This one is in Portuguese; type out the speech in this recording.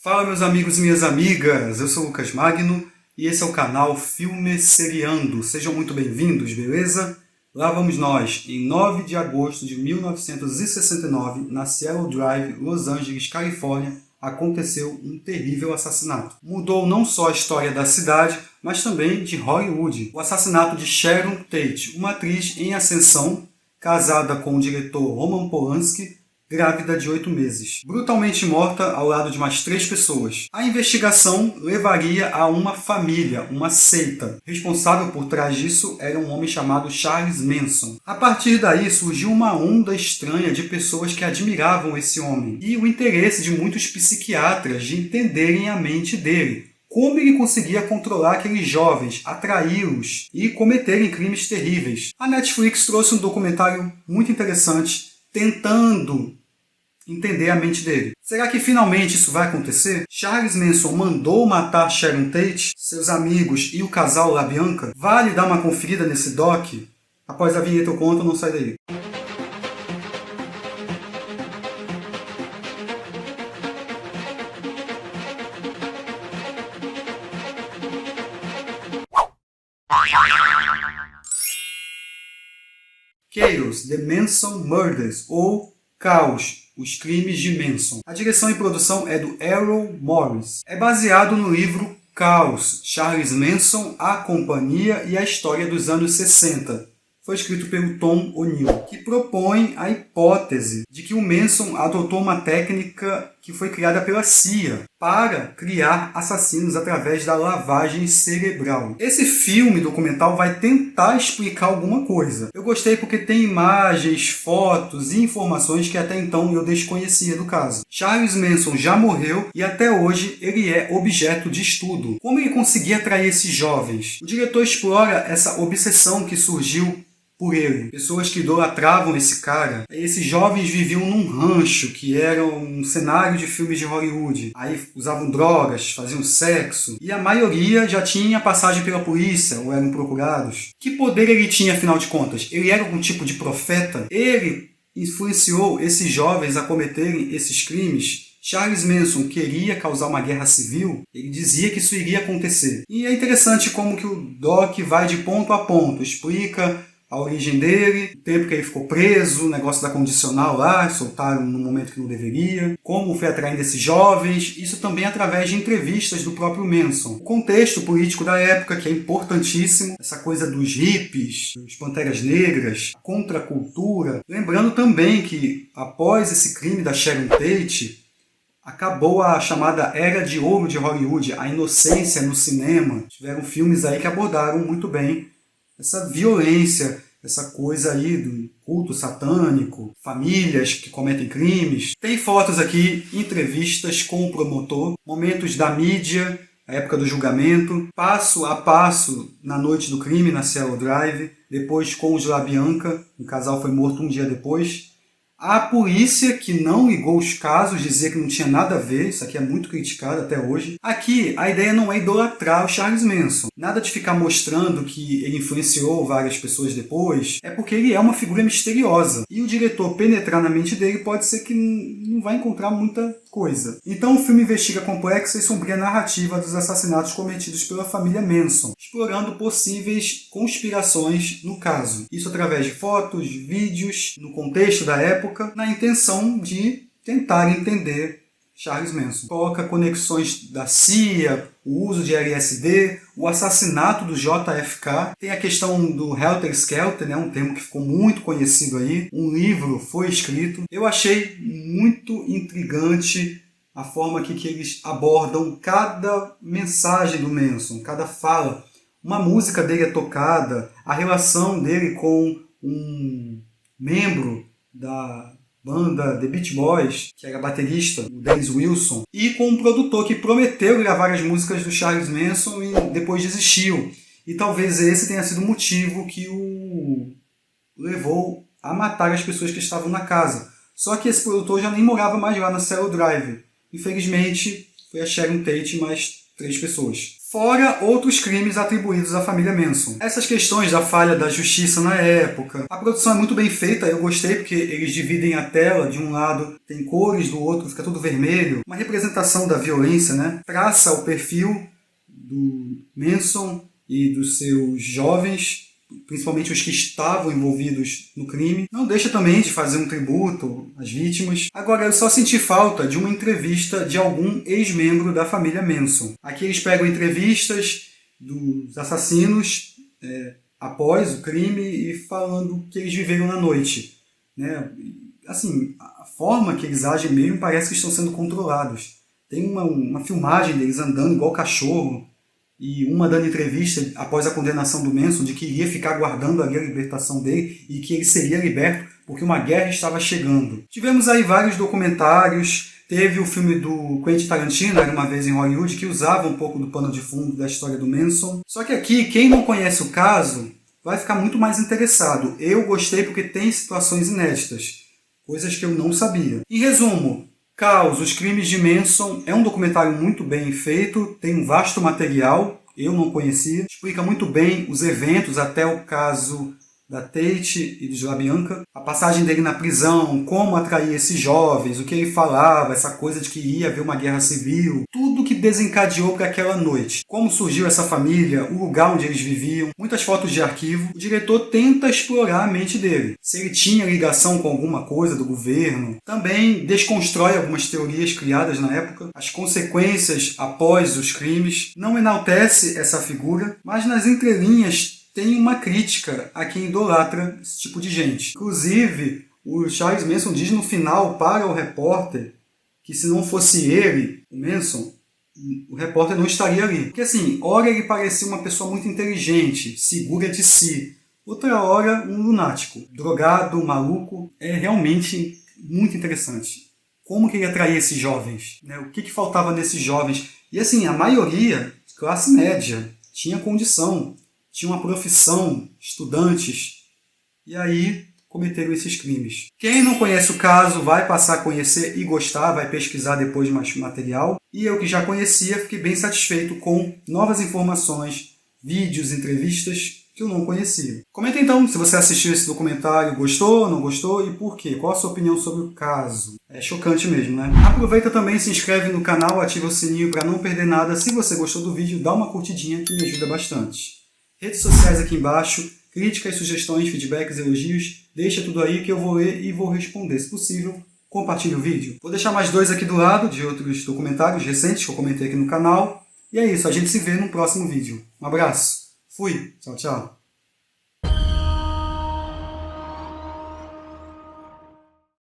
Fala meus amigos e minhas amigas, eu sou o Lucas Magno e esse é o canal Filme Seriando. Sejam muito bem-vindos, beleza? Lá vamos nós, em 9 de agosto de 1969, na Cielo Drive, Los Angeles, Califórnia, aconteceu um terrível assassinato. Mudou não só a história da cidade, mas também de Hollywood. O assassinato de Sharon Tate, uma atriz em ascensão, casada com o diretor Roman Polanski, grávida de 8 meses. Brutalmente morta ao lado de mais 3 pessoas. A investigação levaria a uma família, uma seita. Responsável por trás disso era um homem chamado Charles Manson. A partir daí surgiu uma onda estranha de pessoas que admiravam esse homem. E o interesse de muitos psiquiatras de entenderem a mente dele. Como ele conseguia controlar aqueles jovens, atraí-los e cometerem crimes terríveis. A Netflix trouxe um documentário muito interessante tentando entender a mente dele. Será que finalmente isso vai acontecer? Charles Manson mandou matar Sharon Tate, seus amigos e o casal LaBianca? Vale dar uma conferida nesse doc? Após a vinheta eu conto, não sai daí. Chaos, The Manson Murders, ou Caos, Os Crimes de Manson. A direção e produção é do Errol Morris. É baseado no livro Caos, Charles Manson, A Companhia e a História dos anos 60. Foi escrito pelo Tom O'Neill, que propõe a hipótese de que o Manson adotou uma técnica que foi criada pela CIA para criar assassinos através da lavagem cerebral. Esse filme documental vai tentar explicar alguma coisa. Eu gostei porque tem imagens, fotos e informações que até então eu desconhecia do caso. Charles Manson já morreu e até hoje ele é objeto de estudo. Como ele conseguia atrair esses jovens? O diretor explora essa obsessão que surgiu por ele. Pessoas que idolatravam esse cara. Esses jovens viviam num rancho que era um cenário de filmes de Hollywood. Aí usavam drogas, faziam sexo. E a maioria já tinha passagem pela polícia ou eram procurados. Que poder ele tinha, afinal de contas? Ele era algum tipo de profeta? Ele influenciou esses jovens a cometerem esses crimes? Charles Manson queria causar uma guerra civil, ele dizia que isso iria acontecer. E é interessante como que o doc vai de ponto a ponto, explica a origem dele, o tempo que ele ficou preso, o negócio da condicional lá, soltaram no momento que não deveria, como foi atraindo esses jovens, isso também através de entrevistas do próprio Manson. O contexto político da época, que é importantíssimo, essa coisa dos hippies, dos panteras negras, a contracultura. Lembrando também que, após esse crime da Sharon Tate, acabou a chamada Era de Ouro de Hollywood, a inocência no cinema. Tiveram filmes aí que abordaram muito bem essa violência, essa coisa aí do culto satânico, famílias que cometem crimes. Tem fotos aqui, entrevistas com o promotor, momentos da mídia, a época do julgamento, passo a passo na noite do crime, na Cielo Drive, depois com os LaBianca, o casal foi morto um dia depois. A polícia que não ligou os casos, dizia que não tinha nada a ver, isso aqui é muito criticado até hoje. Aqui, a ideia não é idolatrar o Charles Manson. Nada de ficar mostrando que ele influenciou várias pessoas depois, é porque ele é uma figura misteriosa. E o diretor penetrar na mente dele pode ser que não vai encontrar muita coisa. Então o filme investiga a complexa e sombria narrativa dos assassinatos cometidos pela família Manson, explorando possíveis conspirações no caso. Isso através de fotos, vídeos, no contexto da época, na intenção de tentar entender Charles Manson. Coloca conexões da CIA, o uso de LSD, o assassinato do JFK. Tem a questão do Helter Skelter, né, um termo que ficou muito conhecido aí. Um livro foi escrito. Eu achei muito intrigante a forma que eles abordam cada mensagem do Manson, cada fala. Uma música dele é tocada, a relação dele com um membro da banda The Beach Boys, que era baterista, o Dennis Wilson, e com um produtor que prometeu gravar as músicas do Charles Manson e depois desistiu. E talvez esse tenha sido o motivo que o levou a matar as pessoas que estavam na casa. Só que esse produtor já nem morava mais lá na Cielo Drive. Infelizmente, foi a Sharon Tate e mais 3 pessoas. fora outros crimes atribuídos à família Manson. Essas questões da falha da justiça na época. A produção é muito bem feita, eu gostei porque eles dividem a tela, de um lado tem cores, do outro fica tudo vermelho. Uma representação da violência, né? Traça o perfil do Manson e dos seus jovens, principalmente os que estavam envolvidos no crime. Não deixa também de fazer um tributo às vítimas. Agora, eu só senti falta de uma entrevista de algum ex-membro da família Manson. Aqui eles pegam entrevistas dos assassinos após o crime e falando que eles viveram na noite, né? Assim, a forma que eles agem mesmo parece que estão sendo controlados. Tem uma filmagem deles andando igual cachorro, e uma dando entrevista após a condenação do Manson de que iria ficar guardando ali a libertação dele e que ele seria liberto porque uma guerra estava chegando. Tivemos aí vários documentários, teve o filme do Quentin Tarantino, Era Uma Vez em Hollywood, que usava um pouco do pano de fundo da história do Manson. Só que aqui, quem não conhece o caso vai ficar muito mais interessado. Eu gostei porque tem situações inéditas, coisas que eu não sabia. Em resumo, Caos, Os Crimes de Manson é um documentário muito bem feito, tem um vasto material, eu não conhecia, explica muito bem os eventos até o caso da Tate e de LaBianca, a passagem dele na prisão, como atrair esses jovens, o que ele falava, essa coisa de que ia haver uma guerra civil, tudo que desencadeou para aquela noite, como surgiu essa família, o lugar onde eles viviam, muitas fotos de arquivo. O diretor tenta explorar a mente dele, se ele tinha ligação com alguma coisa do governo, também desconstrói algumas teorias criadas na época, as consequências após os crimes, não enaltece essa figura, mas nas entrelinhas tem uma crítica a quem idolatra esse tipo de gente. Inclusive, o Charles Manson diz no final para o repórter que se não fosse ele, o Manson, o repórter não estaria ali. Porque assim, ora ele parecia uma pessoa muito inteligente, segura de si, outra hora um lunático, drogado, maluco. É realmente muito interessante. Como que ele atraía esses jovens? Né? O que faltava nesses jovens? E assim, a maioria, classe média, tinha condição, tinha uma profissão, estudantes, e aí cometeram esses crimes. Quem não conhece o caso vai passar a conhecer e gostar, vai pesquisar depois mais material. E eu que já conhecia, fiquei bem satisfeito com novas informações, vídeos, entrevistas que eu não conhecia. Comenta então se você assistiu esse documentário, gostou, não gostou e por quê? Qual a sua opinião sobre o caso? É chocante mesmo, né? Aproveita também, se inscreve no canal, ativa o sininho para não perder nada. Se você gostou do vídeo, dá uma curtidinha que me ajuda bastante. Redes sociais aqui embaixo, críticas, sugestões, feedbacks, elogios, deixa tudo aí que eu vou ler e vou responder. Se possível, compartilhe o vídeo. Vou deixar mais dois aqui do lado, de outros documentários recentes que eu comentei aqui no canal. E é isso, a gente se vê no próximo vídeo. Um abraço, fui, tchau, tchau.